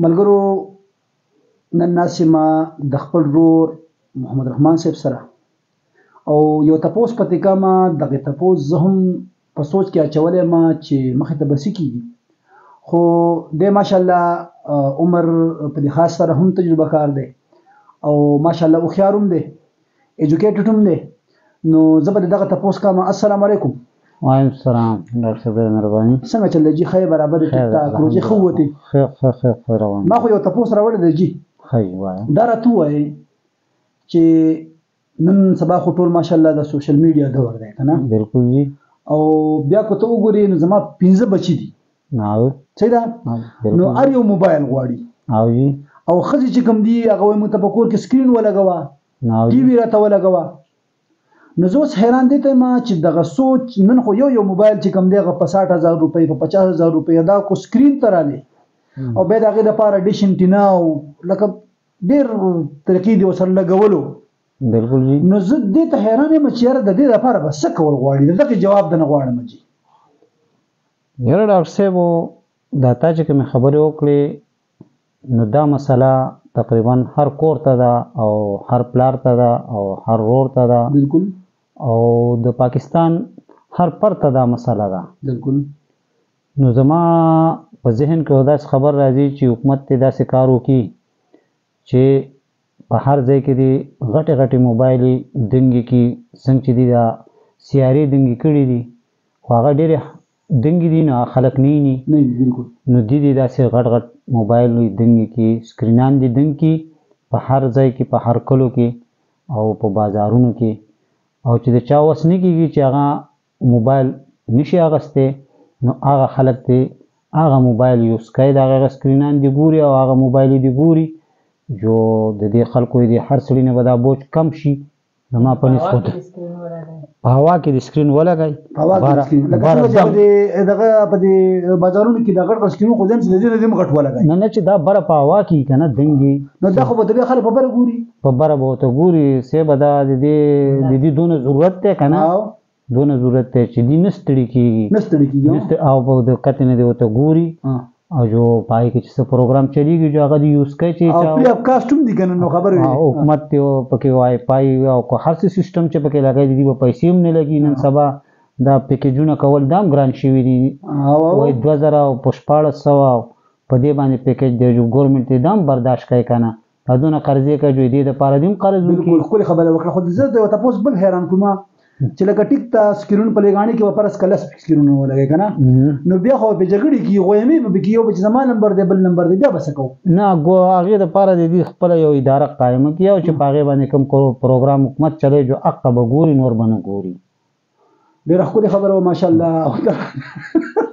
ملګرو نن ناسې ما د خپل ورور محمد رحمان صاحب سره او یو تپوس پتې کما دغه تپوس زه هم په سوچ کې اچولی ما چې مخې ته به څه کېږي خو دی ماشاءالله عمر په دې خاص سره هم تجربه کار دی او ماشاءالله هوښیار هم دی ایجوکیټډ هم دی نو زه به دغه تپوس کوم السلام علیکم وعلیکم السلام ډاکټر صاحب مهرباني څنګه چل دی جی خیر برابر ټیک ټاک روزي خو وتی خیر روان ما خو یو تپوس راوړی دی جی خیر وای دا راته وایي چې نن سبا خو ټول ماشاءالله د سوشل میډیا دور دی کنه بالکل جی او بیا کو ته وګورې نو زما 15 بچی دي نو څه دا نو ار یو موبایل غواړي او جی او خځې چې کوم دی هغه متفکر کې سکرین ولګوا نو ټي وی راته ولګوا نو زه اوس حیران دي ته ما چې دغه سوچ نن خو یو موبایل چې کوم دی هغه په 60000 روپۍ په 50000 روپۍ دا کو سکرین تراله او به دغه د پاره ډیش انټینا او لکه ډیر طریقې دی وسره لګولو بالکل جی نو زه دې ته حیران یم چې یاره د دې لپاره به څه کول غواړي دغه جواب د نه غواړم جی یاره ډاکټر صاحب دا تا چې کوم خبرې وکړې نو دا مسله تقریبا هر کور ته ده او هر پلار ته ده او هر رور ته ده بالکل او د پاکستان هر پر ته دا مسله ده بالکل نو زما په ذهن کې داسې خبر راځي چې حکومت ته داسې کار وکړي چې په هر ځای کې دی غټې غټې موبایلې دنګې کې څنګه چې دي دا سیارې دنګې کړي دي خو هغه ډېرې دنګې دي نو خلک نه ویني بالکل نو دي داسې غټ غټ موبایل دنګې کې سکرینان دي دنګ کې په هر ځای کې په هر کلو کې او په بازارونو کې او چې د چا وس نه کېږي چې هغه موبایل نشي اخیستی نو هغه خلک دی هغه موبایل یوز کوي د هغه سکرینان دي ګوري او هغه موبایل دي ګوري جو د دې خلکو د هر سړي نه به دا بوج کم شي زما په نسبت په هوا کې د سکرین ولګئ هوا کې سکرین لکه دغه په دې بازارونو کې د غټ سکرین خو ځم چې د دې غټ ولګئ نه چې دا بره په هوا کې کنه دنګي نو دا خو به د خلک په بره ګوري په بره به ته ګوري سه به دا د دې دونه ضرورت ته کنه دونه ضرورت ته چې دې نستړي کیږي او په د کته نه دی وته ګوري او جو پای کې چې پروګرام چلیږي جو هغه دی یوز کوي چې او پری اپ کاستوم دي کنه نو خبره وي حکومت ته پکې وای پای او هر څه سیستم چې پکې لګای دي په پیسې هم نه لګي نن سبا دا پیکیجونه کول دام ګران شوی دي وای 2000 او 1500 په دې باندې پیکیج دی جو ګورنمنت دام برداشت کوي کنه دونه قرضې کوي دې د پاره دیم قرض بالکل خپل خبره وکړه خو زه ته تاسو بل حیران کوم چې لکه ټیک تا سکرین په لګانی کې وپرس کلس سکرینونه ولګي کنه نو بیا خو به جګړې کې غوېمې به کې یو چې زما نمبر دی بل نمبر دی بیا بسکو نه غو هغه د پاره دی خپل یو اداره قائم کیو چې پاغه باندې کوم پروګرام حکومت چلے جو عقب ګوري نور باندې ګوري ډېر خو خبره ماشاءالله